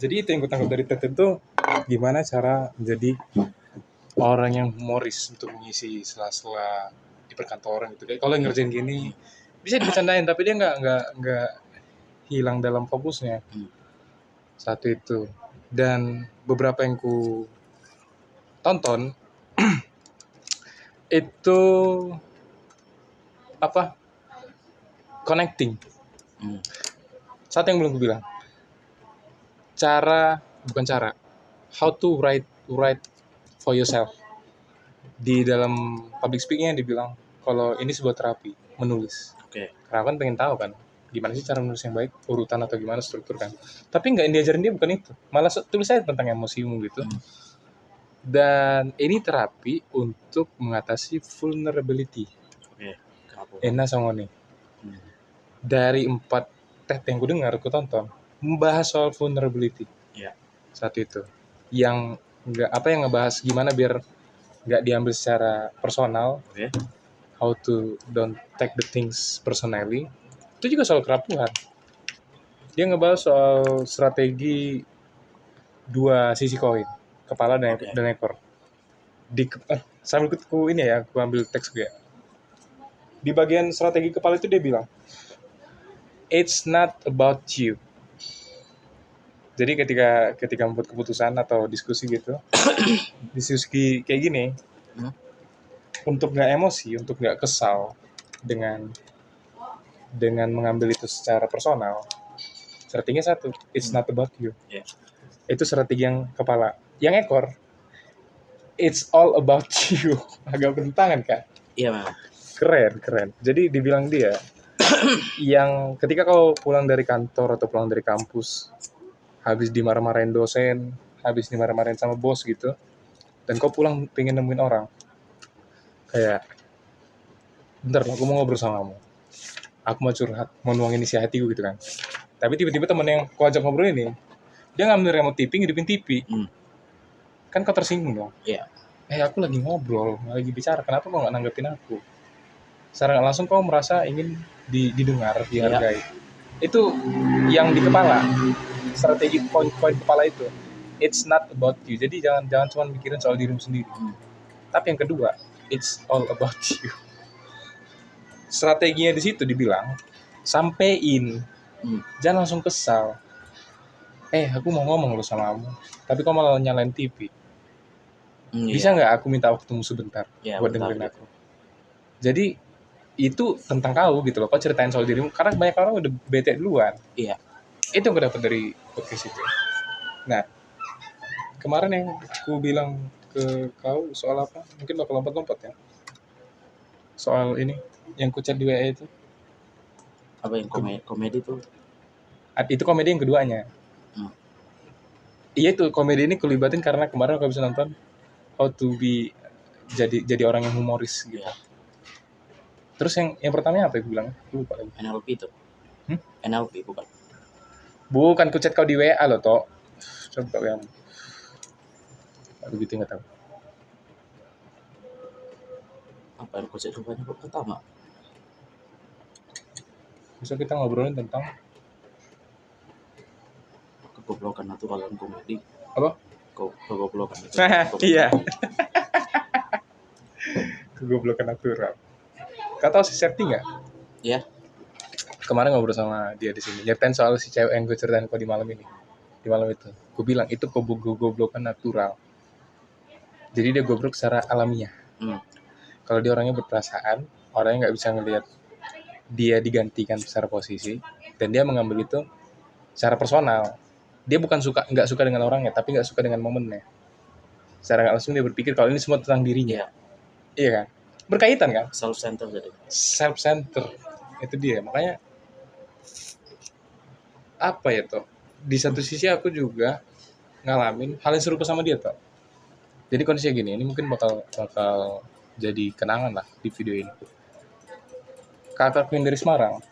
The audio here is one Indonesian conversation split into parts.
Jadi itu yang gue tangkap dari TED itu, gimana cara menjadi orang yang humoris untuk mengisi sela-sela di perkantoran gitu. Kayak kalau yang ngerjain gini bisa dibercandain, tapi dia nggak hilang dalam fokusnya. Satu itu. Dan beberapa yang ku tonton itu apa? Connecting. Satu yang belum gue bilang. How to write for yourself. Di dalam public speaking-nya dibilang kalau ini sebuah terapi, menulis. Oke. Karena kan pengen tahu kan gimana sih cara menulis yang baik, urutan atau gimana struktur kan. Tapi nggak yang diajarin dia bukan itu. Malah tulis aja tentang emosimu gitu. Dan ini terapi untuk mengatasi vulnerability. Oke. Kenapa? Enak sama nih. Dari 4 TED yang gue dengar, gue tonton, membahas soal vulnerability. Iya. Satu itu. Yang ngebahas gimana biar nggak diambil secara personal. Oke. How to don't take the things personally. Itu juga soal kerapuhan. Dia ngebahas soal strategi 2 sisi koin, kepala dan ekor. Sambil ku ini ya, aku ambil teks gue. Di bagian strategi kepala itu dia bilang, it's not about you. Jadi ketika membuat keputusan atau diskusi gitu, diskusi kayak gini, untuk nggak emosi, untuk nggak kesal dengan mengambil itu secara personal, strateginya satu, it's not about you. Yeah. Itu strategi yang kepala. Yang ekor, it's all about you. Agak bertentangan kan? Iya, Bang. Keren. Jadi dibilang dia, yang ketika kau pulang dari kantor atau pulang dari kampus, habis dimarah-marahin dosen, habis dimarah-marahin sama bos gitu, dan kau pulang pengen nemuin orang, kayak, bentar aku mau ngobrol sama kamu, aku mau curhat, mau nuangin isi hatiku gitu kan. Tapi tiba-tiba temen yang kau ajak ngobrol ini, dia ngambil remote TV, ngidupin TV. Kan kau tersinggung dong. Iya. Aku lagi ngobrol, lagi bicara, kenapa kau nggak nanggepin aku? Secara nggak langsung kau merasa ingin didengar, dihargai. Itu yang di kepala, strategi poin kepala itu. It's not about you. Jadi jangan cuma mikirin soal dirimu sendiri. Tapi yang kedua, it's all about you. Strateginya di situ dibilang, sampein. Jangan langsung kesal. Aku mau ngomong lo sama kamu, tapi kau malah nyalain TV. Bisa nggak aku minta waktumu sebentar buat dengerin aku? Jadi itu tentang kau gitu loh. Kau ceritain soal dirimu, karena banyak orang udah bete duluan. Iya. Itu yang gue dapet dari podcast itu. Nah, kemarin yang aku bilang ke kau soal apa? Mungkin bakal lompat-lompat ya. Soal ini, yang ku chat di WA itu. Apa yang komedi tuh? Itu komedi yang keduanya. Iya, itu komedi ini kulibatin karena kemarin aku bisa nonton How to be jadi orang yang humoris gitu. Yeah. Terus yang pertamanya apa yang gue bilang? Lupa lagi. NLP itu. NLP bukan. Bukan, ku chat kau di WA loh, Tok. Coba yang begitu nggak tahu. Apa yang ku chat rupanya pertama? Besok kita ngobrolin tentang kegoblokan natural dan komedi. Apa? Kegoblokan. Iya. Kegoblokan natural. Kau tahu si Septi nggak? Iya. Kemarin ngobrol sama dia di sini. Nyeritain soal si cewek yang gue ceritain kau di malam ini. Di malam itu. Gue bilang itu kegoblokan natural. Jadi dia goblok secara alamiah. Kalau dia orangnya berperasaan, orangnya nggak bisa ngelihat dia digantikan secara posisi, dan dia mengambil itu secara personal. Dia nggak suka dengan orangnya, tapi nggak suka dengan momennya. Secara nggak langsung dia berpikir kalau ini semua tentang dirinya. Iya kan? Berkaitan kan? Self-center jadi. Self-center. Itu dia. Makanya apa ya toh? Di satu sisi aku juga ngalamin hal yang serupa sama dia toh. Jadi kondisinya gini, ini mungkin bakal jadi kenangan lah di video ini. Kakakku yang dari Semarang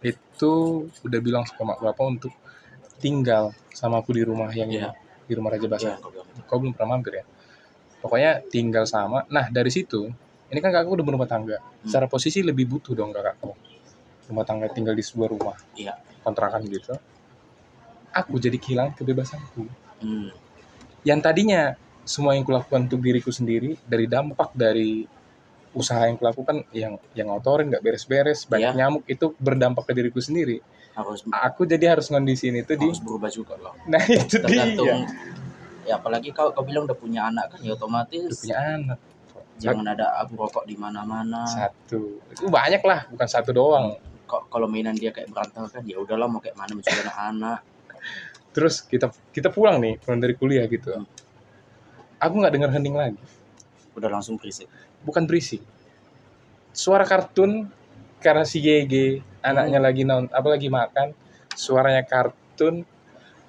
itu udah bilang sama bapak untuk tinggal sama aku di rumah yang di rumah Raja Basah. Kau belum pernah mampir ya? Pokoknya tinggal sama. Nah dari situ, ini kan kakakku udah berumah tangga. Secara posisi lebih butuh dong kakakku. Rumah tangga tinggal di sebuah rumah, kontrakan gitu. aku jadi kehilangan kebebasanku. Hmm. Yang tadinya semua yang kulakukan untuk diriku sendiri, dari dampak dari usaha yang kulakukan, yang ngotorin nggak beres-beres, banyak Iya. nyamuk, itu berdampak ke diriku sendiri. harus Aku jadi harus ngondisiin itu di, harus berubah juga loh. nah itu Tergantung dia. ya, apalagi kau bilang udah punya anak kan, ya Udah otomatis punya anak. jangan ada abu rokok di mana-mana. Satu, itu banyak lah, bukan satu doang. Kalau mainan dia kayak berantakan, ya udahlah mau kayak mana mencuri anak-anak. Terus kita pulang dari kuliah gitu. Aku nggak dengar hening lagi. Udah langsung berisik. Bukan berisik. Suara kartun karena si GG anaknya lagi lagi makan, suaranya kartun,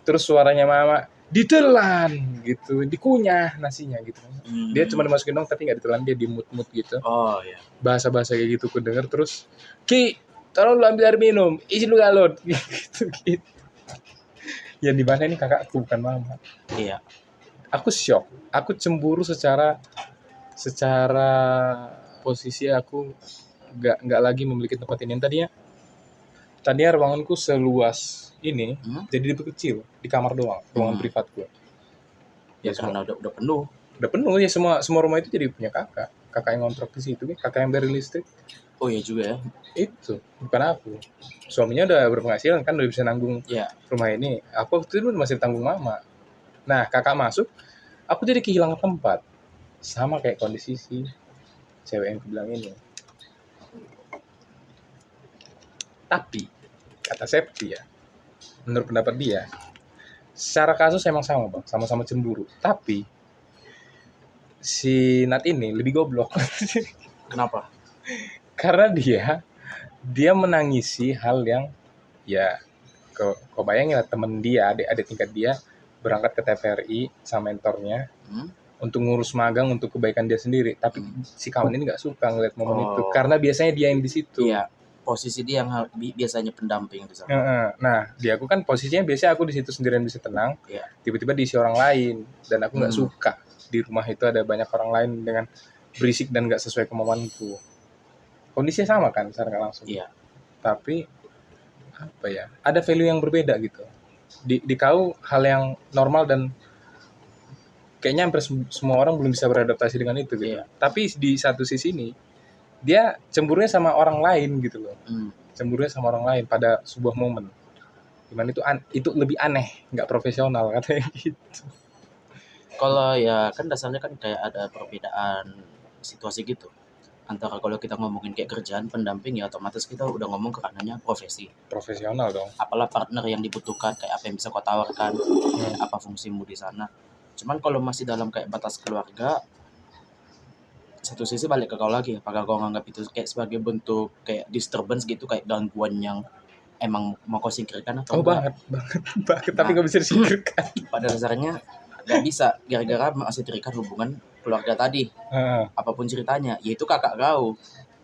terus suaranya mama ditelan gitu, dikunyah nasinya gitu. Dia cuma dimasukin dong tapi nggak ditelan, dia dimut-mut gitu. Oh ya. Bahasa-bahasa kayak gitu ku denger. Terus, Ki, tolong lu ambil air minum, isi lu galon gitu. Yang di mana ini kakakku bukan mama. Iya. Aku shock, aku cemburu secara posisi aku nggak lagi memiliki tempat ini. Yang tadinya ruanganku seluas ini, jadi diperkecil di kamar doang, ruangan privatku. Ya karena udah penuh. Udah penuh ya, semua rumah itu jadi punya kakak yang ngontrak di situ, kakak yang bayar listrik. Oh iya juga ya. Itu bukan aku. Suaminya udah berpenghasilan kan, udah bisa nanggung rumah ini. Aku waktu itu masih tanggung mama. Nah, kakak masuk, aku jadi kehilangan tempat. Sama kayak kondisi si cewek yang aku bilang ini. Tapi, kata Septi ya, menurut pendapat dia, secara kasus emang sama bang, sama-sama cemburu. Tapi, si Nat ini lebih goblok. Kenapa? Karena dia menangisi hal yang, ya, kau bayangin lah, temen dia, adik tingkat dia, berangkat ke TVRI sama mentornya untuk ngurus magang untuk kebaikan dia sendiri, tapi si kawan ini nggak suka ngeliat momen itu karena biasanya dia yang di situ. Iya, posisi dia yang biasanya pendamping di sana. Nah, aku kan posisinya biasanya aku di situ sendirian bisa tenang, tiba-tiba diisi orang lain dan aku nggak suka di rumah itu ada banyak orang lain dengan berisik dan nggak sesuai kemauanku. Kondisinya sama kan secara nggak langsung. Iya. Tapi apa ya? Ada value yang berbeda gitu. Di kau hal yang normal dan kayaknya hampir semua orang belum bisa beradaptasi dengan itu gitu. Tapi di satu sisi ini dia cemburunya sama orang lain gitu loh. Cemburunya sama orang lain pada sebuah momen. Gimana itu lebih aneh, nggak profesional katanya gitu. Kalau ya kan dasarnya kan kayak ada perbedaan situasi gitu. Antara kalau kita ngomongin kayak kerjaan pendamping, ya otomatis kita udah ngomong ke ranahnya profesi. Profesional dong. Apalah partner yang dibutuhkan, kayak apa yang bisa kau tawarkan, apa fungsimu di sana. Cuman kalau masih dalam kayak batas keluarga, satu sisi balik ke kau lagi, apakah kau nganggap itu kayak sebagai bentuk kayak disturbance gitu, kayak gangguan yang emang mau kau singkirkan atau enggak? Banget, tapi nggak bisa disingkirkan. Pada dasarnya nggak bisa, gara-gara masih terikat hubungan keluarga tadi. Apapun ceritanya, yaitu kakak kau.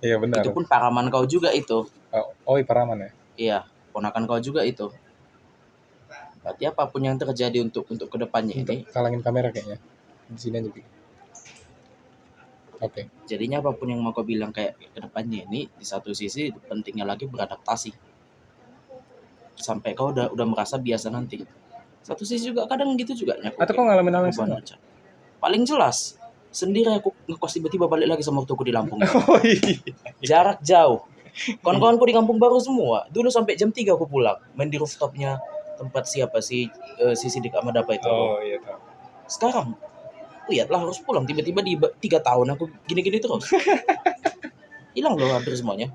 Iya benar. Itu pun paraman kau juga itu. Oh paraman ya? Iya, ponakan kau juga itu. Berarti apapun yang terjadi untuk kedepannya ini. Kalangin kamera kayaknya. Di sini aja. Oke. Jadinya apapun yang mau kau bilang kayak kedepannya ini, di satu sisi pentingnya lagi beradaptasi. Sampai kau udah merasa biasa nanti. Satu sisi juga kadang gitu juga. Atau kau ngalamin hal yang sama? Paling jelas. Sendiri aku ngekos tiba-tiba balik lagi sama waktu aku di Lampung. Oh iya. Jarak jauh. Kawan-kawanku di kampung baru semua. Dulu sampai jam 3 aku pulang. Main di rooftopnya tempat siapa si Sidik Ahmad apa itu. Oh iya tahu. Sekarang lihatlah harus pulang. Tiba-tiba di 3 tahun aku gini-gini terus. Hilang loh hampir semuanya.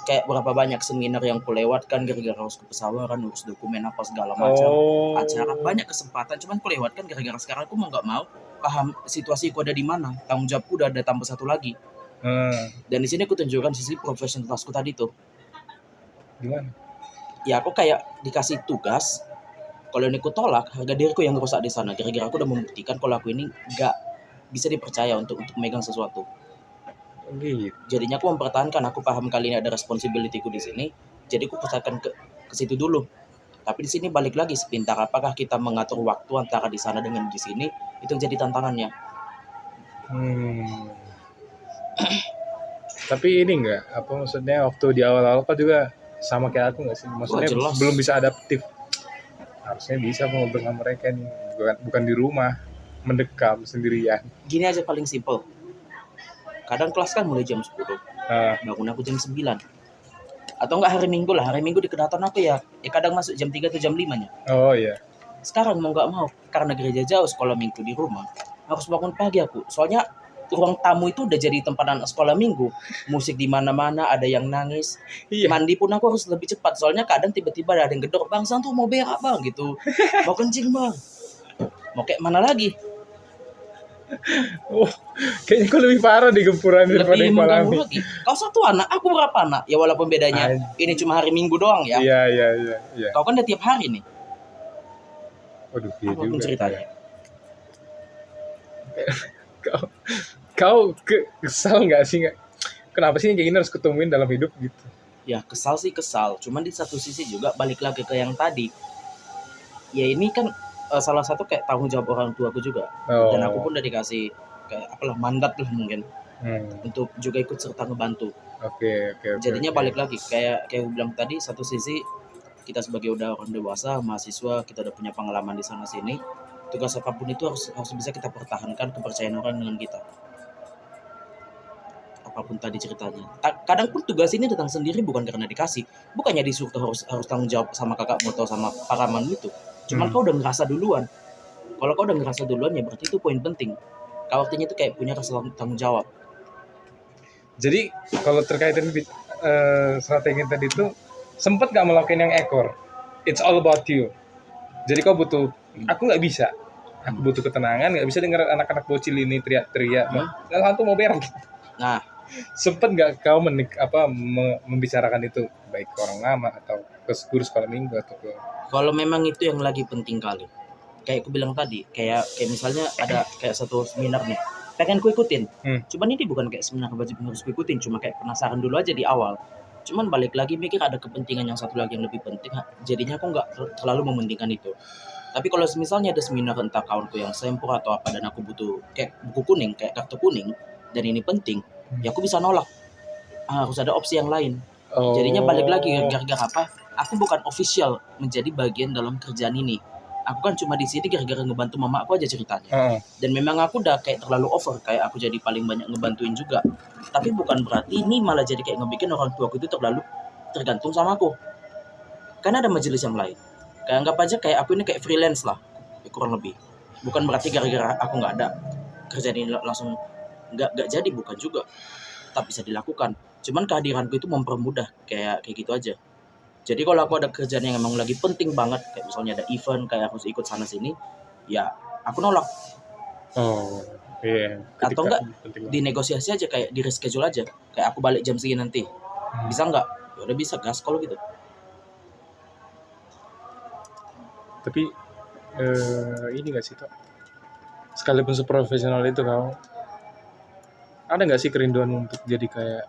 Kayak berapa banyak seminar yang ku lewatkan gara-gara harus ke pesawaran, urus dokumen apa segala macam. Acara banyak kesempatan, cuman ku lewatkan gara-gara sekarang aku mau nggak mau paham situasiku ada di mana. Tanggung jawabku udah ada tambah satu lagi. Dan di sini aku tunjukkan sisi profesionalitasku tadi tuh. Gimana? Ya aku kayak dikasih tugas. Kalau ini aku tolak, harga diriku yang rusak di sana. Gara-gara aku udah membuktikan kalau aku ini nggak bisa dipercaya untuk megang sesuatu. Jadinya aku mempertahankan, aku paham kali ini ada responsibility-ku di sini. Jadi aku pusatkan ke situ dulu. Tapi di sini balik lagi, sepintar apakah kita mengatur waktu antara di sana dengan di sini, itu jadi tantangannya. Tapi ini enggak, apa maksudnya waktu di awal-awal kok juga sama kayak aku nggak sih? Maksudnya belum bisa adaptif. Harusnya bisa ngobrol sama mereka nih, bukan di rumah mendekam sendirian. Gini aja paling simple. Kadang kelas kan mulai jam 10, Ah, bangun aku jam 9. Atau enggak hari Minggu lah, hari Minggu di kedaton aku ya kadang masuk jam 3 atau jam 5-nya. oh iya. Sekarang mau nggak mau, karena gereja jauh, sekolah minggu di rumah, harus bangun pagi aku. Soalnya ruang tamu itu udah jadi tempat anak sekolah minggu. Musik di mana-mana, ada yang nangis. Iya. Mandi pun aku harus lebih cepat. Soalnya kadang tiba-tiba ada yang gedor, "Bang Santu mau berak bang," gitu. "Mau kencing bang." Mau kayak mana lagi? Oh, kayaknya kau lebih parah di gempuran daripada Lebih yang kau mengganggu alami. lagi. Kau satu anak, aku berapa anak? Ya walaupun bedanya ini cuma hari Minggu doang ya. Iya, iya, iya, iya. Kau kan udah tiap hari nih. Waduh, iya Apapun juga. ceritanya. Kau kesal nggak sih nggak? Kenapa sih kayak gini harus ketemuin dalam hidup gitu? Ya kesal sih kesal. Cuman di satu sisi juga balik lagi ke yang tadi. Ya ini kan salah satu kayak tanggung jawab orang tuaku juga. Oh. Dan aku pun udah dikasih kayak apalah mandat lah mungkin untuk juga ikut serta ngebantu. Oke. Jadinya balik lagi kayak aku bilang tadi, satu sisi kita sebagai udah orang dewasa, mahasiswa, kita udah punya pengalaman di sana sini. Tugas apapun itu harus bisa kita pertahankan kepercayaan orang dengan kita. Apapun tadi ceritanya. Kadang pun tugas ini datang sendiri bukan karena dikasih. Bukannya disuruh harus tanggung jawab sama kakakmu atau sama pamanmu itu. Cuman kau udah ngerasa duluan. Kalau kau udah ngerasa duluan ya berarti itu poin penting. Kau artinya itu kayak punya rasa tanggung jawab. Jadi kalau terkait dengan strategi tadi itu sempat nggak melakukan yang ekor? It's all about you. Jadi kau butuh, aku nggak bisa. Aku butuh ketenangan, nggak bisa dengar anak-anak bocil ini teriak-teriak. Lalu tuh mau berak. Nah, sempet nggak kau membicarakan itu baik ke orang lama atau ke guru sekolah minggu atau ke... Kalau memang itu yang lagi penting kali, kayak aku bilang tadi, kayak misalnya ada kayak satu seminar nih, pengen ku ikutin. Cuman ini bukan kayak seminar wajib harus ku ikutin, cuma kayak penasaran dulu aja di awal. Cuman balik lagi mikir ada kepentingan yang satu lagi yang lebih penting, jadinya aku nggak terlalu mementingkan itu. Tapi kalau misalnya ada seminar entah kawanku yang sempur atau apa dan aku butuh kayak buku kuning, kayak kartu kuning, dan ini penting, ya aku bisa nolak. Harus ada opsi yang lain. Jadinya balik lagi gara-gara apa? Aku bukan official menjadi bagian dalam kerjaan ini. Aku kan cuma di sini gara-gara ngebantu mama aku aja ceritanya. Dan memang aku udah kayak terlalu over, kayak aku jadi paling banyak ngebantuin juga. Tapi bukan berarti ini malah jadi kayak ngebikin orang tua aku itu terlalu tergantung sama aku. Karena ada majelis yang lain. Kayak anggap aja kayak aku ini kayak freelance lah, kurang lebih. Bukan berarti gara-gara aku nggak ada kerjaan ini langsung nggak jadi, bukan juga. Tetap bisa dilakukan. Cuman kehadiranku itu mempermudah kayak gitu aja. Jadi kalau aku ada kerjaan yang emang lagi penting banget, kayak misalnya ada event kayak harus ikut sana sini, ya aku nolak. Iya. Atau enggak dinegosiasi aja, kayak di reschedule aja. Kayak aku balik jam segini nanti. Bisa enggak? Ya udah bisa, gas kalau gitu. Tapi ini nggak sih, Tok? Sekalipun seprofesional itu kau, ada nggak sih kerinduan untuk jadi kayak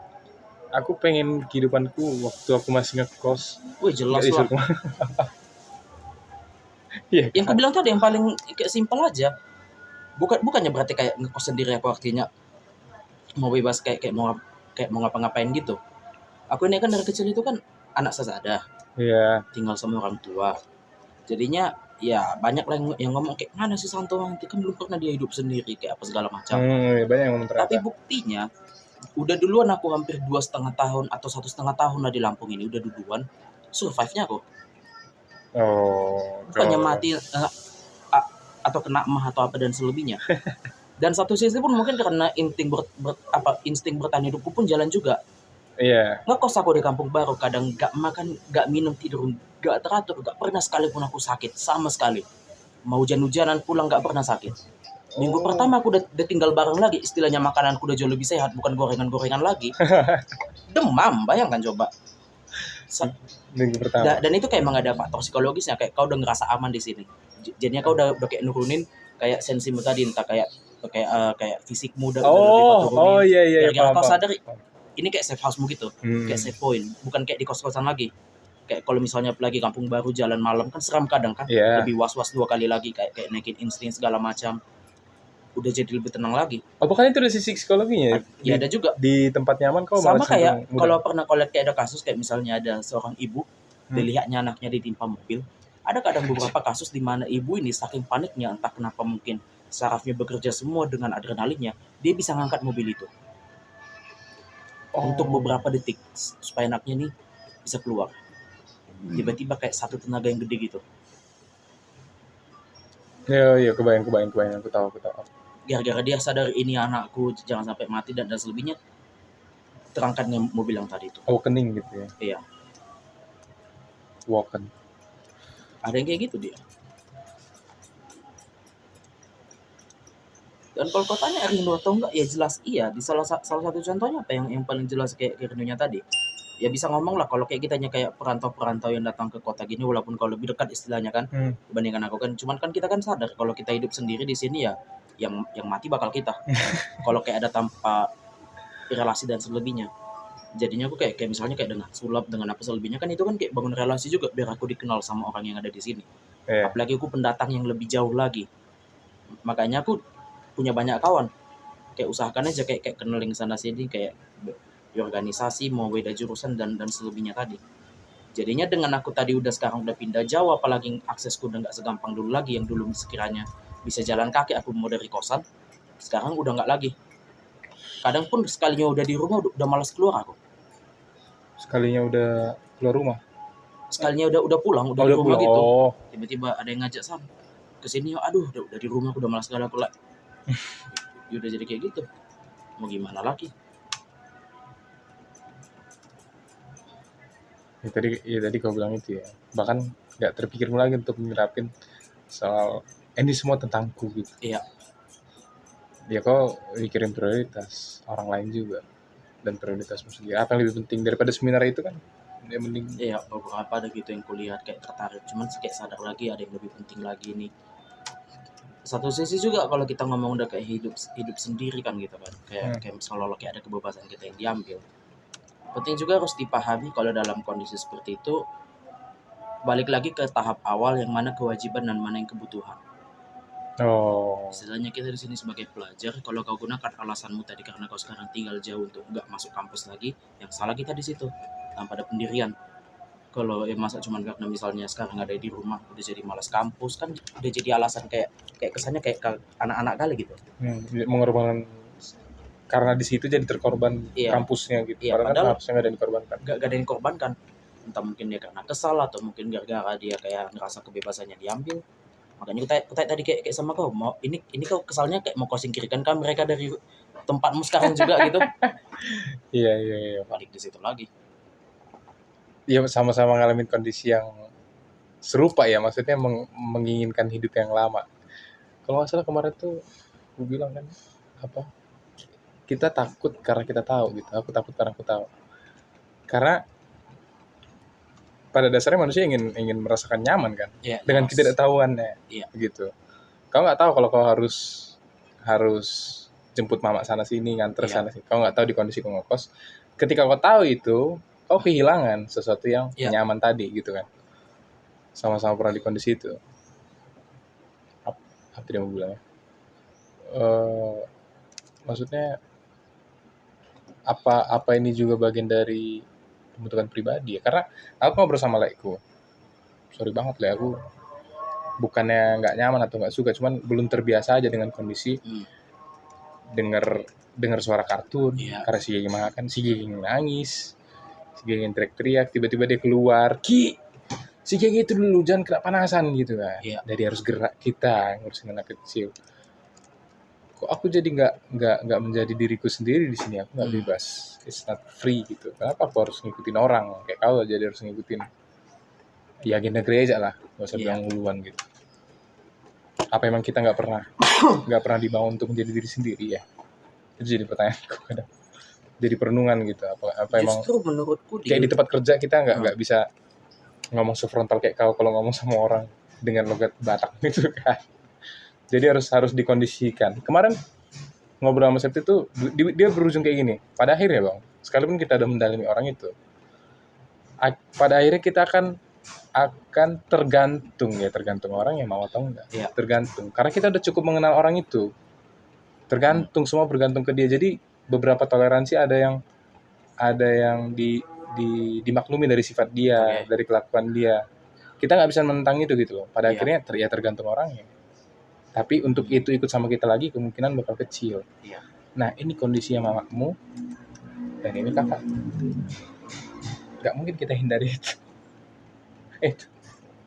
aku pengen kehidupanku waktu aku masih ngekos? Wih jelas lah. Iya. Yang aku bilang tadi yang paling kayak simpel aja. Bukannya berarti kayak ngekos sendiri aku artinya mau bebas kayak mau ngapa-ngapain gitu. Aku ini kan dari kecil itu kan anak sesadah. Iya. Tinggal sama orang tua. Jadinya ya banyak lah yang ngomong kayak mana sih Santo nanti kan belum pernah dia hidup sendiri kayak apa segala macam. Banyak yang ngomong ternyata. Tapi buktinya udah duluan aku hampir 2,5 tahun atau 1,5 tahun lah di Lampung ini, udah duluan survive-nya aku. Bukannya mati atau kena emah atau apa dan selebihnya. Dan satu sisi pun mungkin karena insting bertahan hidupku pun jalan juga. Iya. Ngekos aku di kampung baru, kadang gak makan, gak minum, tidur gak teratur, gak pernah sekalipun aku sakit sama sekali. Mau hujan-hujanan pulang gak pernah sakit. Minggu pertama aku udah tinggal bareng lagi, istilahnya makananku udah jauh lebih sehat, bukan gorengan-gorengan lagi. Demam, bayangkan coba. Minggu pertama. Dan itu kayak emang ada faktor psikologisnya, kayak kau udah ngerasa aman di sini. Jadinya kau udah kayak nurunin kayak sensimu tadi, entah kayak fisikmu udah lebih turunin. Iya. Gara-gara kau sadar ini kayak safe house-mu gitu, kayak safe point, bukan kayak di kos-kosan lagi. Kayak kalau misalnya lagi kampung baru jalan malam kan seram kadang kan, lebih was-was 2 kali lagi, kayak naikin insting segala macam. Udah jadi lebih tenang lagi. Bukan itu dari sisi psikologinya? Ya ada juga. Di tempat nyaman kau sama kayak kalau pernah lihat kayak ada kasus kayak misalnya ada seorang ibu, dilihatnya anaknya ditimpa mobil, Ada kadang beberapa kasus di mana ibu ini saking paniknya, entah kenapa mungkin sarafnya bekerja semua dengan adrenalinnya, dia bisa ngangkat mobil itu untuk beberapa detik supaya anaknya nih bisa keluar. Tiba-tiba kayak satu tenaga yang gede gitu. Iya, kebayang, aku tahu. Gara-gara dia sadar ini anakku jangan sampai mati dan selebihnya, terangkatnya mobil yang tadi itu. Awakening gitu ya. Iya, Awaken. ada yang kayak gitu dia. Dan kalau kau tanya rindu atau enggak, ya jelas iya. Di salah satu contohnya apa yang paling jelas kayak rindunya tadi. Ya bisa ngomong lah kalau kayak kitanya kayak perantau-perantau yang datang ke kota gini, walaupun kalau lebih dekat istilahnya kan dibandingkan aku kan. Cuman kan kita kan sadar kalau kita hidup sendiri di sini ya yang mati bakal kita. Kalau kayak ada tanpa relasi dan selebihnya. Jadinya aku kayak misalnya kayak dengan sulap dengan apa selebihnya kan itu kan kayak bangun relasi juga biar aku dikenal sama orang yang ada di sini. Iya. Apalagi aku pendatang yang lebih jauh lagi. Makanya aku punya banyak kawan. Kayak usahakan aja kayak kenalin sana sini kayak di organisasi mau beda jurusan dan selebihnya tadi. Jadinya dengan aku tadi sekarang udah pindah jauh, apalagi aksesku udah nggak segampang dulu lagi. Yang dulu sekiranya bisa jalan kaki aku mau dari kosan, sekarang udah nggak lagi. Kadang pun sekalinya udah di rumah udah malas keluar aku. Sekalinya udah keluar rumah. Sekalinya udah pulang, udah di rumah pulang. gitu. Oh. Tiba-tiba ada yang ngajak Sam kesini, aduh udah di rumah aku udah malas sekali aku lah. Ya udah jadi kayak gitu. Mau gimana lagi? Ya tadi kau bilang itu ya. Bahkan nggak terpikirmu lagi untuk menerapin soal ini semua tentangku gitu. Iya. Ya kau mikirin prioritas orang lain juga dan prioritasmu sendiri. Apa yang lebih penting daripada seminar itu kan? Yang penting. Iya, beberapa ada gitu yang kulihat kayak tertarik. Cuman kayak sadar lagi ada yang lebih penting lagi nih. Satu sisi juga kalau kita ngomong udah kayak hidup sendiri kan gitu kan. Kayak seolah-olah kayak ada kebebasan kita yang diambil. Penting juga harus dipahami kalau dalam kondisi seperti itu balik lagi ke tahap awal yang mana kewajiban dan mana yang kebutuhan. Oh. Istilahnya kita di sini sebagai pelajar, kalau kau gunakan alasanmu tadi karena kau sekarang tinggal jauh untuk nggak masuk kampus lagi, yang salah kita di situ tanpa ada pendirian. Kalau masa cuma karena misalnya sekarang ada di rumah udah jadi malas kampus kan udah jadi alasan kayak kesannya kayak anak-anak kali gitu. Mengorbankan karena di situ jadi terkorban Iya. Kampusnya gitu. Iya, padahal harusnya nggak ada yang dikorbankan. Gak ada yang dikorbankan. Entah mungkin dia karena kesal atau mungkin gara-gara dia kayak ngerasa kebebasannya diambil. Makanya aku tadi kayak sama kau, mau ini kau kesalnya kayak mau kau singkirkan kan mereka dari tempatmu sekarang juga gitu. Iya. Balik di situ lagi. Iya, sama-sama ngalamin kondisi yang serupa ya, maksudnya menginginkan hidup yang lama. Kalau nggak salah kemarin tuh gue bilang kan apa? Kita takut karena kita tahu gitu. Aku takut karena aku tahu. Karena pada dasarnya manusia ingin merasakan nyaman kan, Ya, dengan ketidaktahuannya. Iya. Gitu. Kau nggak tahu kalau kau harus jemput mama sana sini, nganter sana sini. Kau nggak tahu di kondisi kau ngekos. Ketika kau tahu itu, kau kehilangan sesuatu yang nyaman tadi gitu kan. Sama-sama pernah di kondisi itu. Apa dia mau bilang ya? Maksudnya apa ini juga bagian dari pembentukan pribadi ya? Karena aku ngobrol sama lekku. Sorry banget lah, aku bukannya nggak nyaman atau nggak suka, cuman belum terbiasa aja dengan kondisi dengar suara kartun. Karena si Gigi makan, si Gigi nangis, si Gigi teriak-teriak, tiba-tiba dia keluar, si Gigi itu dulu jangan kena panasan gitu kan. Jadi harus gerak kita ngurusin anak kecil. Kok aku jadi nggak menjadi diriku sendiri di sini, aku nggak bebas, it's not free gitu. Kenapa aku harus ngikutin orang kayak kau jadi harus ngikutin ya agenda gereja lah, nggak usah bilang uluan gitu. Apa emang kita nggak pernah dibangun untuk menjadi diri sendiri ya? Itu jadi pertanyaanku kadang, jadi perenungan gitu. Apa emang justru menurutku kayak di tempat kerja kita nggak bisa ngomong sefrontal kayak kau kalau ngomong sama orang dengan logat Batak gitu kan. Jadi harus dikondisikan. Kemarin ngobrol sama Septi itu dia berujung kayak gini. Pada akhirnya bang, sekalipun kita udah mendalami orang itu, pada akhirnya kita akan tergantung orang yang mau atau enggak. Tergantung. Karena kita udah cukup mengenal orang itu. Tergantung, semua bergantung ke dia. Jadi beberapa toleransi ada yang dimaklumi dari sifat dia, dari kelakuan dia. kita nggak bisa menentang itu gitu loh. Pada Iya. akhirnya tergantung orangnya. Tapi untuk itu ikut sama kita lagi kemungkinan bakal kecil. Iya. Nah ini kondisinya mamamu dan ini kakak. Nggak mungkin kita hindari itu.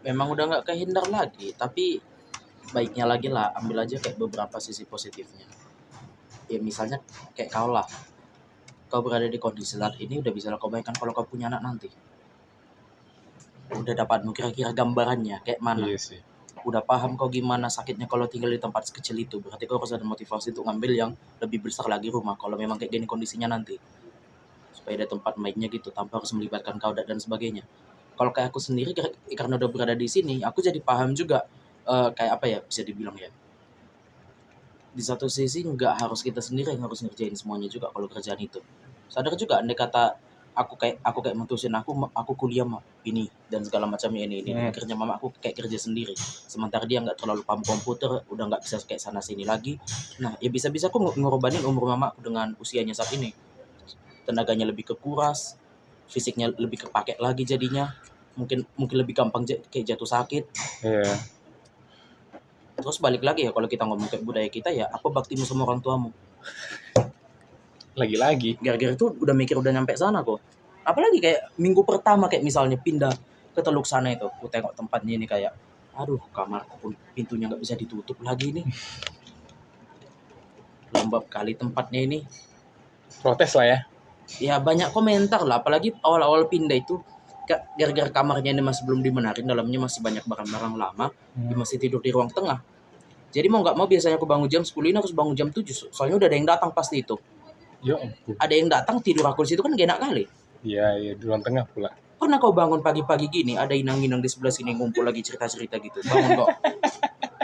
Memang udah nggak kehindar lagi, tapi baiknya lagi lah ambil aja kayak beberapa sisi positifnya. Ya misalnya kayak kau lah, kau berada di kondisi saat ini udah bisa kau bayangkan kalau kau punya anak nanti. Udah dapat kira-kira gambarannya kayak mana. Iya sih. Udah paham kau gimana sakitnya kalau tinggal di tempat sekecil itu. Berarti kau harus ada motivasi untuk ngambil yang lebih besar lagi rumah kalau memang kayak gini kondisinya nanti. Supaya ada tempat mainnya gitu tanpa harus melibatkan kau dan sebagainya. Kalau kayak aku sendiri karena udah berada di sini, aku jadi paham juga kayak apa ya bisa dibilang ya. Di satu sisi nggak harus kita sendiri yang harus ngerjain semuanya juga kalau kerjaan itu. Sadar juga andai kata aku kayak mutusin aku kuliah mah ini dan segala macamnya ini akhirnya mama aku kayak kerja sendiri sementara dia nggak terlalu paham komputer udah nggak bisa kayak sana sini lagi. Nah ya bisa aku ngorbanin umur mama aku dengan usianya saat ini, tenaganya lebih kekuras, fisiknya lebih kepake lagi jadinya, mungkin lebih gampang kayak jatuh sakit. Iya. Terus balik lagi ya kalau kita ngomong kayak budaya kita ya apa baktimu sama orang tuamu. Lagi-lagi Gara-gara itu udah mikir udah nyampe sana kok. Apalagi kayak minggu pertama kayak misalnya pindah ke Teluk sana itu, aku tengok tempatnya ini kayak, aduh kamar pun pintunya nggak bisa ditutup lagi nih. Lembab kali tempatnya ini. protes lah ya. Ya banyak komentar lah, apalagi awal-awal pindah itu gara-gara kamarnya ini masih belum dimenarin, dalamnya masih banyak barang-barang lama, dia masih tidur di ruang tengah. Jadi mau nggak mau biasanya aku bangun jam 10 ini harus bangun jam 7, soalnya udah ada yang datang pasti itu. Ya ampun. Ada yang datang tidur aku di situ kan gak enak kali. Iya di ruang tengah pula. Pernah kau bangun pagi-pagi gini, ada inang-inang di sebelah sini ngumpul lagi cerita-cerita gitu. Bangun kok.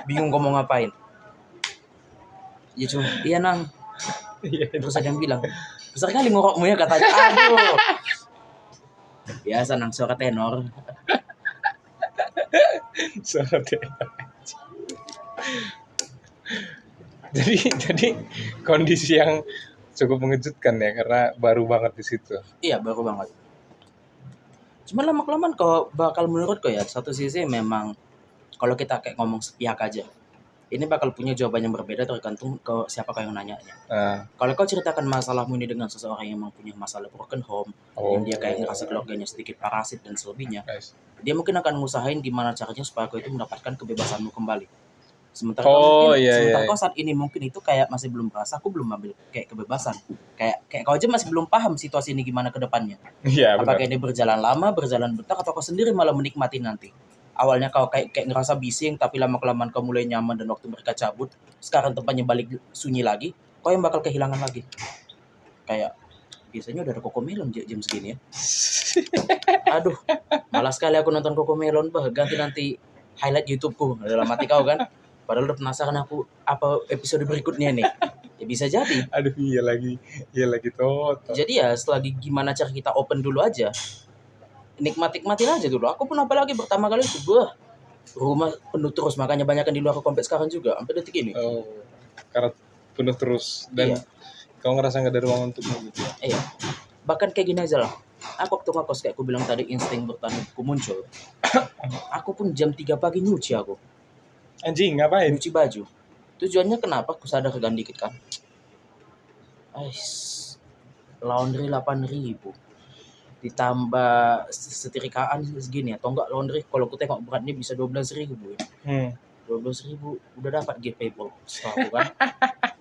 Bingung kau mau ngapain. Ya cuma, iya nang. Terus ada yang bilang, besar kali ngorokmu ya katanya. Aduh. Biasa nang, suara tenor. Suara tenor. Jadi kondisi yang cukup mengejutkan ya karena baru banget di situ. Iya baru banget. Cuma lama-kelamaan kok bakal menurut kok ya satu sisi memang kalau kita kayak ngomong sepihak aja, ini bakal punya jawaban yang berbeda tergantung ke siapa kau yang nanyanya. Kalau kau ceritakan masalahmu ini dengan seseorang yang memang punya masalah broken home, yang dia kayak ngerasa keluarganya sedikit parasit dan selebihnya, dia mungkin akan ngusahain gimana caranya supaya kau itu mendapatkan kebebasanmu kembali. Sementara kau saat ini mungkin itu kayak masih belum merasa, aku belum ambil kayak kebebasan, kayak kau aja masih belum paham situasi ini gimana ke depannya. Iya, apakah ini berjalan lama, berjalan bentar, atau kau sendiri malah menikmati nanti. Awalnya kau kayak ngerasa bising, tapi lama-kelamaan kau mulai nyaman dan waktu mereka cabut, sekarang tempatnya balik sunyi lagi, kau yang bakal kehilangan lagi. Kayak biasanya udah ada Cocomelon jam segini ya. Aduh, malas sekali aku nonton Cocomelon, ganti nanti highlight YouTubeku dalam hati kau kan. Padahal udah penasaran aku apa episode berikutnya nih. Ya bisa jadi. Aduh iya lagi total. Jadi ya setelah gimana cara kita open dulu aja. Nikmatin aja dulu. Aku pun apalagi pertama kali itu rumah penuh terus, makanya banyak yang di luar sampai sekarang juga sampai detik ini. Oh, karena penuh terus dan kau ngerasa nggak ada ruang untuk gitu ya? Iya. Bahkan kayak gini aja lah. Aku waktu ngekos kayak aku bilang tadi insting bertaniku muncul. Aku pun jam 3 pagi nyuci aku. Anjing ngapain? Nyuci baju. Tujuannya kenapa? Aku sadar kan dikit kan. Laundry 8.000. Ditambah setrikaan segini atau enggak laundry kalau aku tengok beratnya bisa 12.000 ya. 12.000 udah dapat GP bro. Aku kan.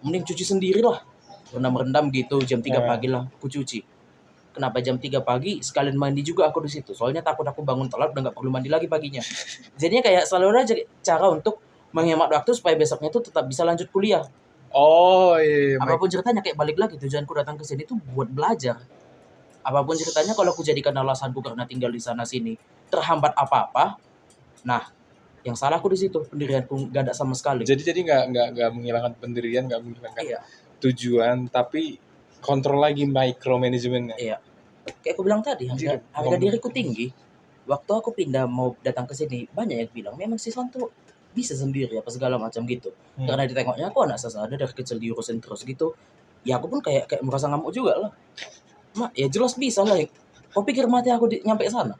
Mending cuci sendiri lah. Rendam gitu jam 3 pagi lah aku cuci. Kenapa jam 3 pagi? Sekalian mandi juga aku di situ. Soalnya takut aku bangun telat udah enggak perlu mandi lagi paginya. Jadinya kayak selalu aja cara untuk menghemat waktu supaya besoknya tuh tetap bisa lanjut kuliah. Oh iya. Apapun ceritanya kayak balik lagi tujuanku datang ke sini tuh buat belajar. Apapun ceritanya kalau aku jadikan alasanku karena tinggal di sana sini terhambat apa-apa, nah yang salah aku di situ, pendirianku gak ada sama sekali. Jadi nggak menghilangkan pendirian, nggak menghilangkan tujuan, tapi kontrol lagi micromanagementnya. Iya. Kayak aku bilang tadi, harga diriku tinggi. Waktu aku pindah mau datang ke sini, banyak yang bilang memang si Son tuh bisa sendiri apa segala macam gitu. Karena ditengoknya aku anak sesada dari kecil diurusin terus gitu. Ya aku pun kayak merasa ngamuk juga lah. Mak, ya jelas bisa lah. Kau pikir mati aku nyampe sana?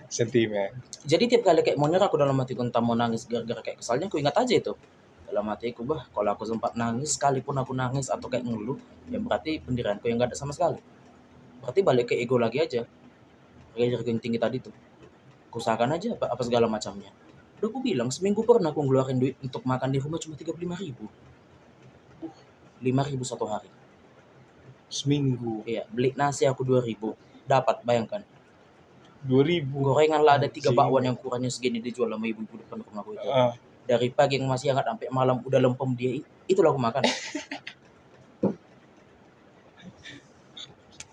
Sentimen. Jadi tiap kali kayak mau nyerah aku dalam hatiku entah mau nangis gara-gara kayak kesalnya aku ingat aja itu. Dalam hatiku kalau aku sempat nangis sekalipun aku nangis atau kayak ngeluh ya berarti pendirianku yang gak ada sama sekali. Berarti balik ke ego lagi aja. Ego yang tinggi tadi tuh. Kusahakan aja apa segala macamnya. Udah aku bilang seminggu pernah aku ngeluarin duit untuk makan di rumah cuma 35.000. 5.000 satu hari. Seminggu. Iya, beli nasi aku 2.000. Dapat, bayangkan. 2.000. Gorengan lah ada 3 Anjing. bakwan yang ukurannya segini dijual sama ibu-ibu depan rumahku itu. Ah, Dari pagi yang masih hangat sampai malam udah lempem dia, itulah aku makan.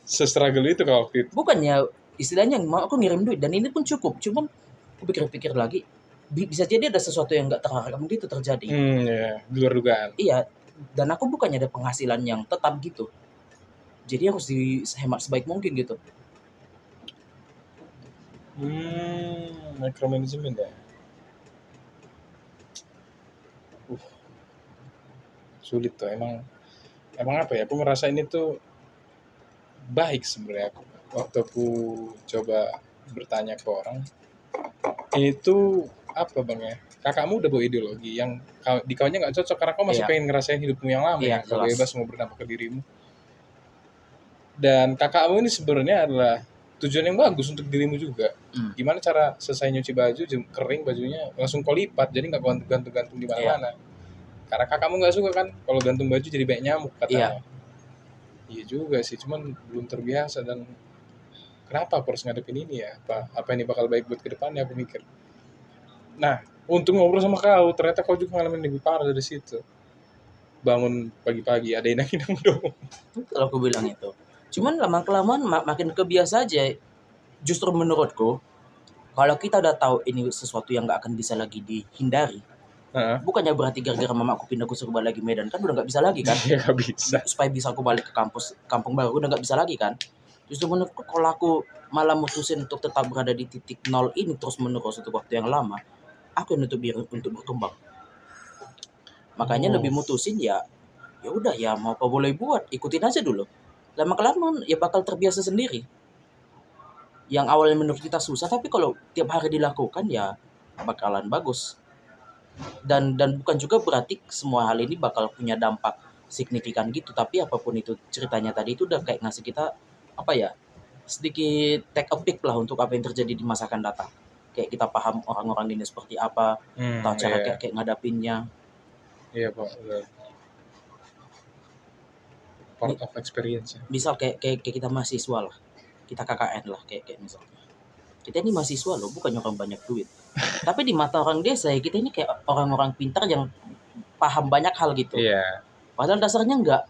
se-struggle itu kalau waktu itu. Bukannya istilahnya mau aku ngirim duit dan ini pun cukup, cuman aku pikir-pikir lagi bisa jadi ada sesuatu yang nggak terharapkan gitu terjadi. Ya, di luar dugaan. Iya, dan aku bukannya ada penghasilan yang tetap gitu. Jadi harus dihemat sebaik mungkin gitu. Micromanagement ya. Sulit tuh emang apa ya, aku ngerasa ini tuh baik sebenarnya. Waktu aku coba bertanya ke orang, ini tuh apa bang ya, kakakmu udah bawa ideologi yang di kawannya nggak cocok karena kau masih Iya. pengen ngerasain hidupmu yang lama Iya, ya, kau jelas. bebas mau berdampak ke dirimu. Dan kakakmu ini sebenarnya adalah tujuan yang bagus untuk dirimu juga. Gimana cara selesai nyuci baju, kering bajunya, langsung kau lipat, jadi nggak gantung-gantung di mana-mana. Karena kakakmu nggak suka kan kalau gantung baju jadi banyak nyamuk katanya. Iya juga sih, cuman belum terbiasa. Dan kenapa aku harus ngadepin ini ya, apa ini bakal baik buat kedepannya, aku mikir. Nah, untuk ngobrol sama kau, ternyata kau juga ngalamin lebih parah dari situ. Bangun pagi-pagi ada inang-inang dong. Kalau aku bilang itu. Cuman lama-kelamaan makin kebiasa aja. Justru menurutku, kalau kita udah tahu ini sesuatu yang nggak akan bisa lagi dihindari, bukannya berarti gara-gara mama aku pindah ke Surabaya lagi Medan kan udah nggak bisa lagi kan? Iya nggak bisa. Supaya bisa aku balik ke kampung baru udah nggak bisa lagi kan? Justru menurutku kalau aku malah mutusin untuk tetap berada di titik nol ini terus menerus untuk waktu yang lama, aku yang nutup diri untuk berkembang. Makanya lebih mutusin ya udah ya mau apa boleh buat, ikutin aja dulu. Lama-kelamaan ya bakal terbiasa sendiri. Yang awalnya menurut kita susah tapi kalau tiap hari dilakukan ya bakalan bagus. Dan bukan juga berarti semua hal ini bakal punya dampak signifikan gitu, tapi apapun itu ceritanya tadi itu udah kayak ngasih kita apa ya, sedikit take a peek lah untuk apa yang terjadi di masa akan datang. Kayak kita paham orang-orang ini seperti apa, tahu cara kayak ngadapinnya. Iya Pak, part of experience. Misal kayak kita mahasiswa lah, kita KKN lah kayak misalnya. Kita ini mahasiswa loh, bukannya orang banyak duit. Tapi di mata orang desa ya kita ini kayak orang-orang pintar yang paham banyak hal gitu. Iya. Padahal dasarnya enggak.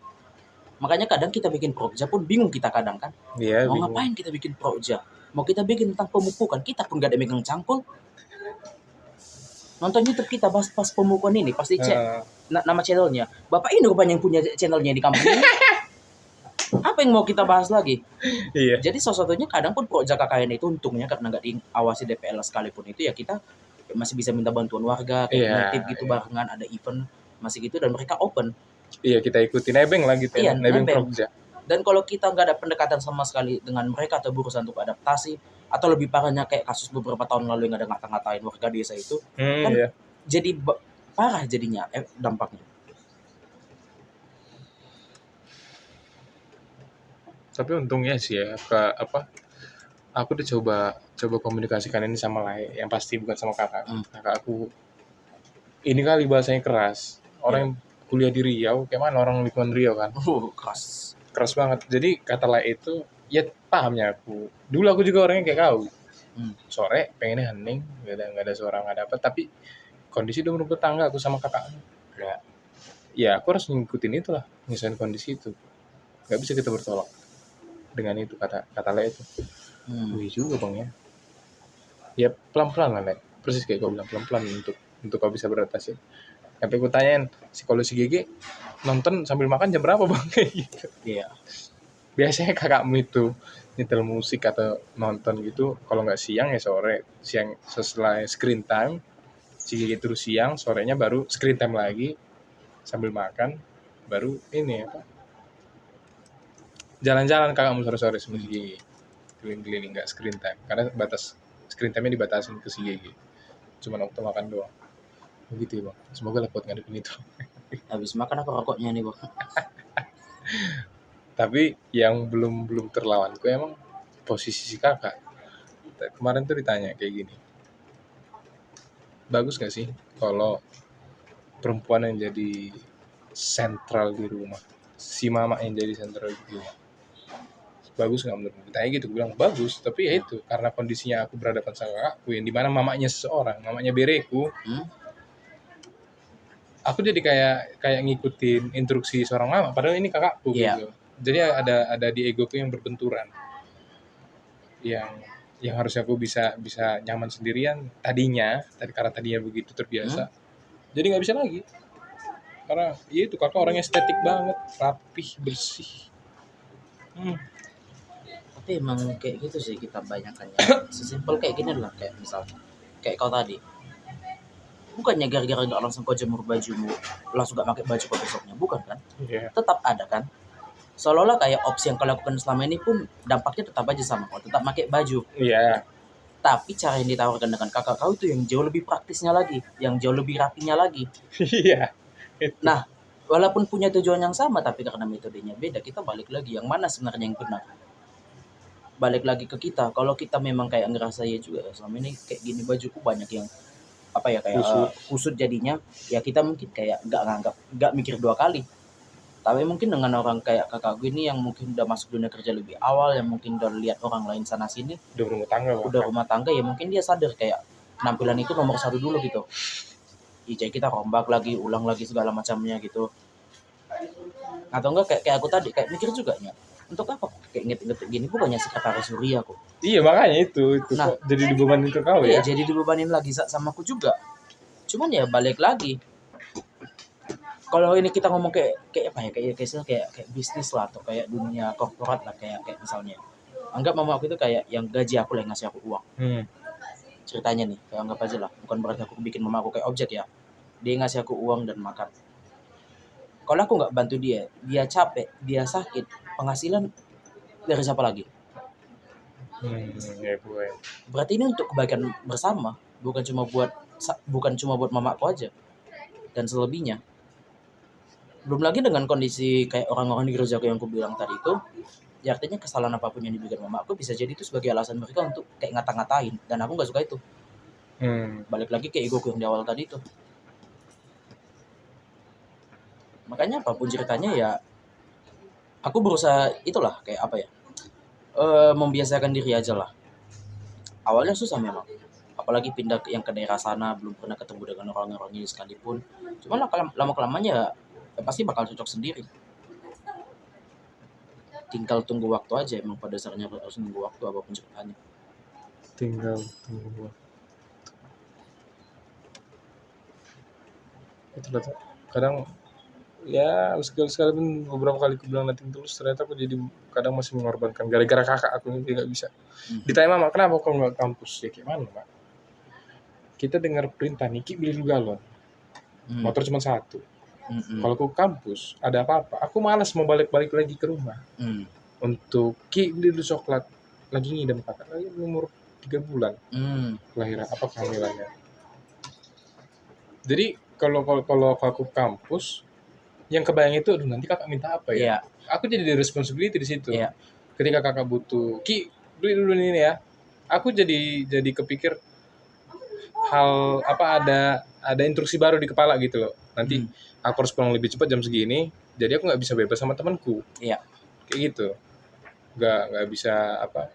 Makanya kadang kita bikin prokja pun bingung kita kadang kan. Iya, Mau bingung. ngapain kita bikin prokja? Mau kita bikin tentang pemupukan, kita pun gak ada megang cangkul. Nonton YouTube kita pas pemupukan ini, pasti cek nama channelnya. Bapak ini rupanya yang punya channelnya di kampung ini. Apa yang mau kita bahas lagi? Iya. Jadi salah satunya kadang pun prokja KKN itu untungnya karena nggak diawasi DPL sekalipun itu ya kita masih bisa minta bantuan warga kayak nitip gitu barengan, ada event masih gitu dan mereka open. Iya, kita ikuti nebeng lah gitu ya, nebeng prokja. Dan kalau kita nggak ada pendekatan sama sekali dengan mereka atau berusaha untuk adaptasi atau lebih parahnya kayak kasus beberapa tahun lalu yang ada ngata-ngatain warga desa itu kan jadi parah jadinya dampaknya. Tapi untungnya sih ya, aku udah coba komunikasikan ini sama Lai, yang pasti bukan sama kakak. Kakak aku ini kali bahasanya keras. Orang yang kuliah di Riau, kayak mana orang lingkungan Riau kan? Keras banget. Jadi kata Lai itu, ya pahamnya aku. Dulu aku juga orangnya kayak kau. Sore pengennya hening, nggak ada suara, nggak ada apa. Tapi kondisi udah menurut tetangga aku sama kakak. Ya aku harus ngikutin itulah, nyesuaiin kondisi itu. Nggak bisa kita bertolak dengan itu kata Le itu. Wih juga bang ya. Ya pelan-pelan lah Le. Persis kayak kau bilang, pelan-pelan untuk kau bisa beradaptasi. Sampai aku tanyain, kalau si GG nonton sambil makan jam berapa bang? Gitu. Iya. Biasanya kakakmu itu nyetel musik atau nonton gitu, kalau nggak siang ya sore. Siang setelah screen time, si GG terus siang, sorenya baru screen time lagi sambil makan, baru ini apa? Jalan-jalan kakakmu sore-sore sama si GG. Keliling-keliling nggak screen time karena batas screen time-nya dibatasin ke si GG. Cuman waktu makan doang. Begitu ya bang. Semoga lah kuat ngadepin itu. Habis makan apa rokoknya nih bang? Tapi yang belum terlawanku emang posisi si kakak. Kemarin tuh ditanya kayak gini. Bagus gak sih kalau perempuan yang jadi sentral di rumah, si mama yang jadi sentral di rumah? Bagus nggak menurut ditanya gitu? Gue bilang bagus, tapi ya itu karena kondisinya aku berhadapan sama kakakku yang dimana mamanya seseorang, mamanya bereku, aku jadi kayak ngikutin instruksi seorang mama, padahal ini kakakku gitu. Jadi ada di egoku yang berbenturan, yang harusnya aku bisa nyaman sendirian karena tadinya begitu terbiasa, jadi nggak bisa lagi. Karena ya itu kakak orangnya estetik banget, rapih, bersih. Tapi emang kayak gitu sih kita banyakannya. Sesimpel kayak gini lah, kayak misal kayak kau tadi. Bukannya gara-gara nggak langsung kau jemur bajumu, langsung gak pakai baju kau besoknya, bukan kan? Iya. Tetap ada kan? Seolah-olah kayak opsi yang kau lakukan selama ini pun dampaknya tetap aja sama, kau tetap pakai baju. Iya. Tapi cara yang ditawarkan dengan kakak kau itu yang jauh lebih praktisnya lagi, yang jauh lebih rapinya lagi. Iya. Nah, walaupun punya tujuan yang sama, tapi karena metodenya beda, kita balik lagi yang mana sebenarnya yang benar. Balik lagi ke kita, kalau kita memang kayak ngerasa ya juga selama ini kayak gini bajuku banyak yang apa ya kayak kusut jadinya, ya kita mungkin kayak nggak mikir dua kali. Tapi mungkin dengan orang kayak kakak gue ini yang mungkin udah masuk dunia kerja lebih awal, yang mungkin udah lihat orang lain sana sini, udah rumah tangga, ya mungkin dia sadar kayak penampilan itu nomor satu dulu gitu. Jadi kita rombak lagi, ulang lagi segala macamnya gitu. Atau enggak kayak aku tadi kayak mikir juga ya, untuk apa kayak inget-inget gini, bukannya sekretaris Surya aku. Iya makanya itu Nah, kok jadi dibebanin ke kau ya. Jadi dibebanin lagi sama aku juga. Cuman ya balik lagi. Kalau ini kita ngomong kayak apa ya, kayak bisnis lah atau kayak dunia korporat lah, kayak misalnya anggap mama aku itu kayak yang gaji aku lah, yang ngasih aku uang. Ceritanya nih, kayak anggap aja lah, bukan berarti aku bikin mama aku kayak objek ya. Dia ngasih aku uang dan makan. Kalau aku nggak bantu dia capek, dia sakit, penghasilan dari siapa lagi? Ya gue. Berarti ini untuk kebaikan bersama, bukan cuma buat mamaku aja dan selebihnya. Belum lagi dengan kondisi kayak orang-orang di gerejaku yang aku bilang tadi itu, ya artinya kesalahan apapun yang dibikin mama aku bisa jadi itu sebagai alasan mereka untuk kayak ngata-ngatain, dan aku nggak suka itu. Balik lagi ke egoku yang di awal tadi itu. Makanya apapun ceritanya ya aku berusaha itulah kayak apa ya, membiasakan diri aja lah. Awalnya susah memang, apalagi pindah yang ke daerah sana, belum pernah ketemu dengan orang-orang ini sekalipun. Cuman lama-kelamaan ya pasti bakal cocok sendiri. Tinggal tunggu waktu aja, emang pada dasarnya harus nunggu waktu apapun ceritanya. Tinggal tunggu waktu. Itulah kadang ya sekalipun beberapa kali aku bilang nothing tulus, ternyata aku jadi kadang masih mengorbankan gara-gara kakak aku ini nggak bisa. Ditanya mama kenapa kau nggak kampus, ya gimana mak, kita dengar perintah nih Ki beli galon, motor cuma satu. Kalau aku kampus ada apa-apa, aku malas mau balik lagi ke rumah untuk Ki beli dulu coklat, lagi ngidam kakak lagi umur 3 bulan kelahiran apa kehamilannya. Jadi kalau aku kampus, yang kebayang itu, aduh nanti kakak minta apa ya? Aku jadi responsibility di situ. Ketika kakak butuh, Ki beli dulu ini ya. Aku jadi kepikir hal apa, ada instruksi baru di kepala gitu loh. Nanti aku harus pulang lebih cepat jam segini, jadi aku nggak bisa bebas sama temanku. Kayak gitu. Nggak bisa apa?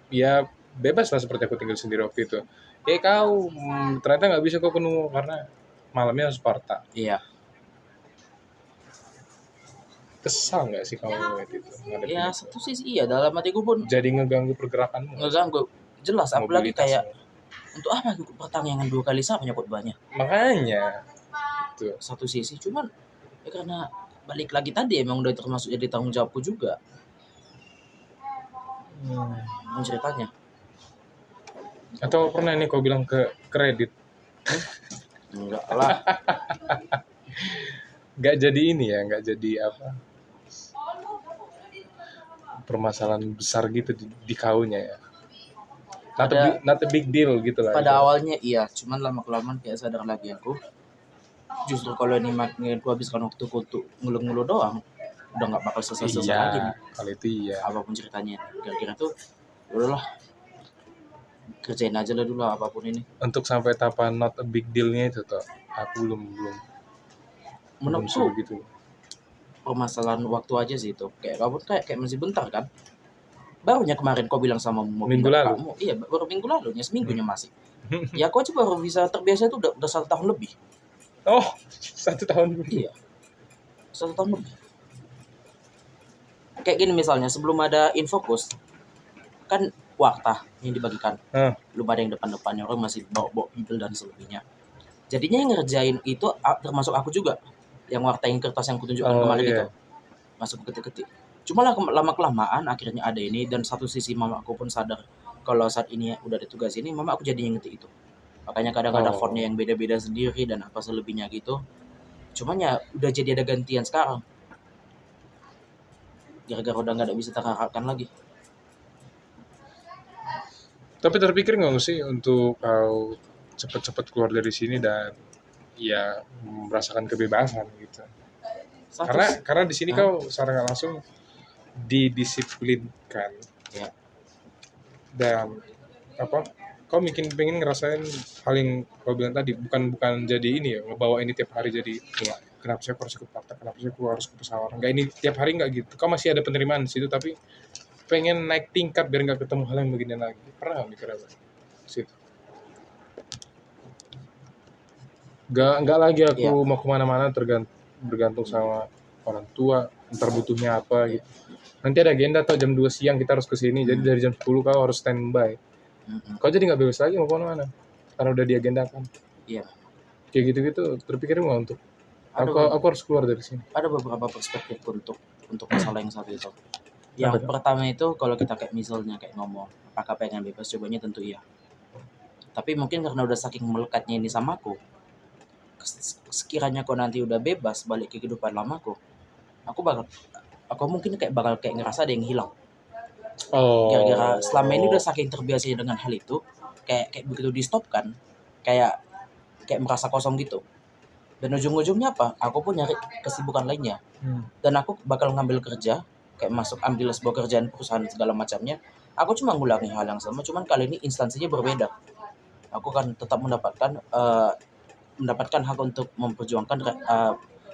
Ya bebas lah seperti aku tinggal sendiri waktu itu. Kau ternyata nggak bisa kau penuh karena malamnya harus Sparta. Kesal nggak sih kamu itu? Ya satu sisi iya, dalam hatiku pun jadi ngeganggu pergerakanmu. Ngeganggu, jelas. Apalagi kayak untuk apa ikut pertanyaan 2 kali sama nyokot banyak. Makanya itu satu sisi, cuman ya karena balik lagi tadi emang udah termasuk jadi tanggung jawabku juga. Ceritanya. Atau pernah nih kau bilang ke kredit? Enggak lah. Nggak jadi ini ya, nggak jadi apa, permasalahan besar gitu di kaunya ya. not a big deal gitu lah. Pada awalnya iya, cuman lama-kelamaan kayak sadar lagi aku. Justru kalau ini makin aku habiskan waktuku untuk ngeluh-ngeluh doang, udah nggak bakal selesai-selesai lagi nih. Kalau itu iya. Apapun ceritanya. Kira-kira tuh, udahlah, kerjain aja lah dulu apapun ini. Untuk sampai tahapan not a big deal-nya itu tuh, aku belum Menurutku begitu. permasalahan waktu aja sih itu. Kayak kamu kayak masih bentar kan. Barunya kemarin kau bilang sama mau Minggu pindah ke lalu. kamu. Iya, baru minggu lalu, seminggunya masih. Ya aku aja baru bisa terbiasa itu udah 1 tahun lebih. Oh, 1 tahun. Iya. 1 tahun lebih. Kayak gini misalnya, sebelum ada Infokus, kan warta yang dibagikan. Belum ada yang depan-depannya, orang masih bawa bibel dan selebihnya. Jadinya yang ngerjain itu termasuk aku juga. Yang warta yang kertas yang kutunjukkan kemarin itu. Masuk ketik-ketik. Cuma lama-kelamaan akhirnya ada ini, dan satu sisi mama aku pun sadar kalau saat ini udah ada tugas ini, mama aku jadi yang ngetik itu. Makanya kadang ada fontnya yang beda-beda sendiri dan apa selebihnya gitu. Cuman ya udah jadi ada gantian sekarang. Gara-gara udah nggak ada bisa terharapkan lagi. Tapi terpikir nggak sih untuk kau cepat-cepat keluar dari sini dan ya merasakan kebebasan gitu? Karena di sini kau secara langsung didisiplinkan. Ya. Dan kau pengen ngerasain hal yang kau bilang tadi, bukan jadi ini ya, ngebawa ini tiap hari jadi kenapa saya harus ke Parta, kenapa saya harus ke pesawaran, nggak ini tiap hari nggak gitu. Kau masih ada penerimaan di situ tapi pengen naik tingkat biar nggak ketemu hal yang begini lagi. Pernah nggak mikir apa situ? Nggak lagi aku mau kemana-mana bergantung sama orang tua, ntar butuhnya apa gitu. Nanti ada agenda atau jam 2 siang kita harus kesini, jadi dari jam 10 kau harus standby. Kau jadi nggak bebas lagi mau kemana-mana karena udah diagendakan. Iya. Kayak gitu-gitu terpikir nggak untuk aku harus keluar dari sini? Ada beberapa perspektif untuk masalah yang satu itu. Yang pertama itu kalau kita kayak misalnya kayak ngomong apakah pengen bebas, jawabannya tentu iya. Tapi mungkin karena udah saking melekatnya ini sama aku, sekiranya kau nanti udah bebas balik ke kehidupan lamaku, aku mungkin bakal ngerasa ada yang hilang. Gara-gara selama ini udah saking terbiasa dengan hal itu, kayak begitu di stop kan, kayak merasa kosong gitu. Dan ujung-ujungnya apa? Aku pun nyari kesibukan lainnya. Dan aku bakal ngambil kerja, kayak ambil sebuah kerjaan perusahaan segala macamnya. Aku cuma ngulangi hal yang sama, cuman kali ini instansinya berbeda. Aku kan tetap mendapatkan hak untuk memperjuangkan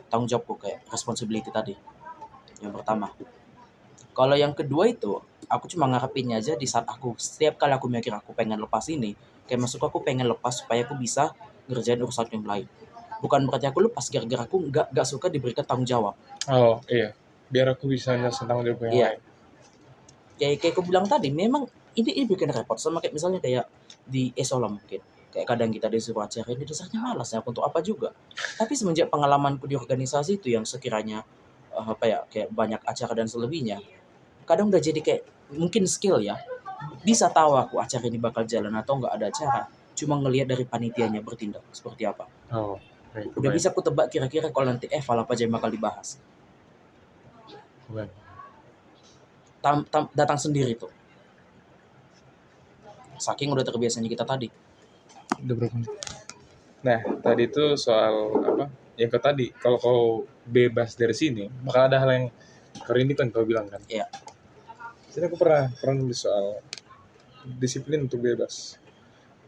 tanggung jawabku, kayak responsibility tadi. Yang pertama. Kalau yang kedua itu, aku cuma ngarepinnya aja di saat setiap kali aku mikir aku pengen lepas ini, kayak masuk aku pengen lepas supaya aku bisa ngerjain urusan yang lain. Bukan berarti aku lepas gara-gara aku nggak suka diberikan tanggung jawab. Oh iya, biar aku bisa nyelesain tanggung jawab yang lain. Kayak aku bilang tadi, memang ini bikin repot. Sama kayak misalnya kayak di Esola mungkin. Kayak kadang kita disuruh acara ini dasarnya malas ya, untuk apa juga. Tapi semenjak pengalamanku di organisasi itu yang sekiranya kayak banyak acara dan selebihnya, kadang udah jadi kayak mungkin skill ya. Bisa tahu aku acara ini bakal jalan atau nggak ada acara. Cuma ngelihat dari panitianya bertindak seperti apa. Udah bisa aku tebak kira-kira kalau nanti eval apa aja yang bakal dibahas. Datang sendiri tuh. Saking udah terbiasanya kita tadi. Udah berapa menit? Nah, tadi itu soal apa? Yang tadi, kalau kau bebas dari sini, bakal ada hal yang ini kan kau bilang kan? Iya. Jadi aku pernah nulis soal disiplin untuk bebas.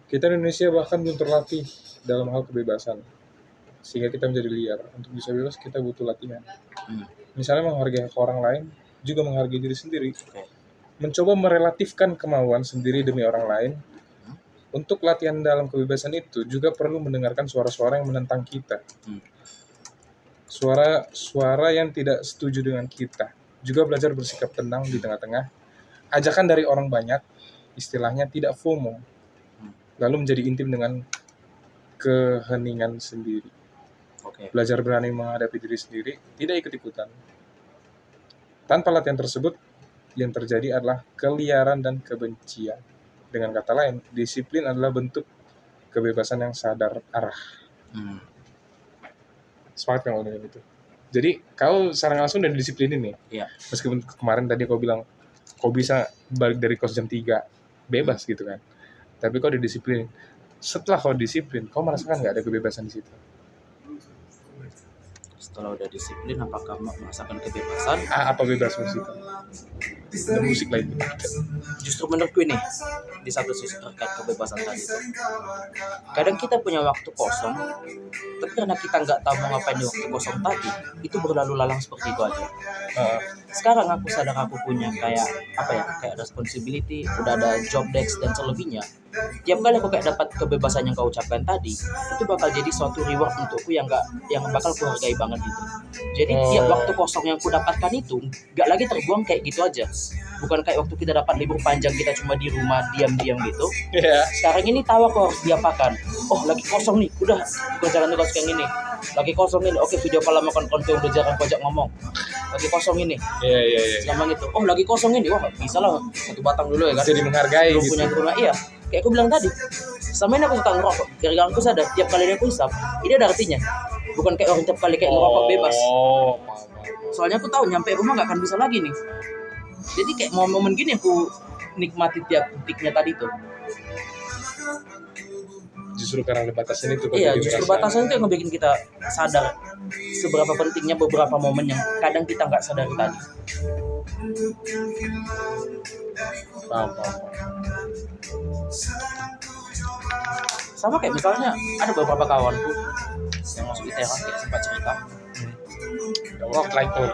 Kita di Indonesia bahkan belum terlatih dalam hal kebebasan, sehingga kita menjadi liar. Untuk bisa bebas kita butuh latihan. Misalnya menghargai hak orang lain, juga menghargai diri sendiri. Mencoba merelatifkan kemauan sendiri demi orang lain. Untuk latihan dalam kebebasan itu juga perlu mendengarkan suara-suara yang menentang kita. Suara yang tidak setuju dengan kita. Juga belajar bersikap tenang di tengah-tengah. Ajakan dari orang banyak, istilahnya tidak FOMO. Lalu menjadi intim dengan keheningan sendiri. Belajar berani menghadapi diri sendiri, tidak ikut-ikutan. Tanpa latihan tersebut, yang terjadi adalah keliaran dan kebencian. Dengan kata lain, disiplin adalah bentuk kebebasan yang sadar arah. Sepakat kan dengan itu? Jadi, kau secara langsung udah disiplinin nih. Iya. Meskipun kemarin tadi kau bilang, kau bisa balik dari kos jam 3, bebas gitu kan. tapi kau didisiplin. Setelah kau disiplin, kau merasakan nggak ada kebebasan di situ? Setelah udah disiplin, apakah merasakan kebebasan? Apa bebas musik? Ada musik lagi. Justru menurutku ini di satu sisi terkait kebebasan tadi itu, kadang kita punya waktu kosong, tapi karena kita nggak tahu mau ngapain di waktu kosong tadi, itu berlalu lalang seperti itu aja. Sekarang aku sadar aku punya kayak kayak responsibility, udah ada job desk dan selebihnya. Tiap kali aku kayak dapat kebebasan yang kau ucapkan tadi, itu bakal jadi suatu reward untukku yang bakal ku hargai banget gitu. Jadi tiap waktu kosong yang ku dapatkan itu nggak lagi terbuang kayak gitu aja. Bukan kayak waktu kita dapat libur panjang kita cuma di rumah diam-diam gitu. Sekarang ini tahu aku harus diapakan. Oh lagi kosong nih, udah kerjaan tugas yang ini. Lagi kosong ini, oke video call makan konten udah jarang kojak ngomong. Lagi kosong ini. Iya. Selama gitu. Oh lagi kosong ini, wah bisa lah satu batang dulu ya kan. Jadi menghargai belum gitu. punya rumah, iya. Kayak aku bilang tadi, sama ini aku suka ngerokok. Gara-gara aku sadar tiap kali aku hisap, ini ada artinya. Bukan kayak orang tiap kali kayak ngerokok bebas. Soalnya aku tahu nyampe rumah nggak akan bisa lagi nih. Jadi kayak momen gini aku nikmati tiap detiknya tadi tuh. Justru karena ada batasan itu. Iya, justru batasan itu yang bikin kita sadar seberapa pentingnya beberapa momen yang kadang kita nggak sadari tadi. Paham. Sama kayak misalnya ada beberapa kawanku yang masuk ITERA kayak sempat cerita. Work life balance.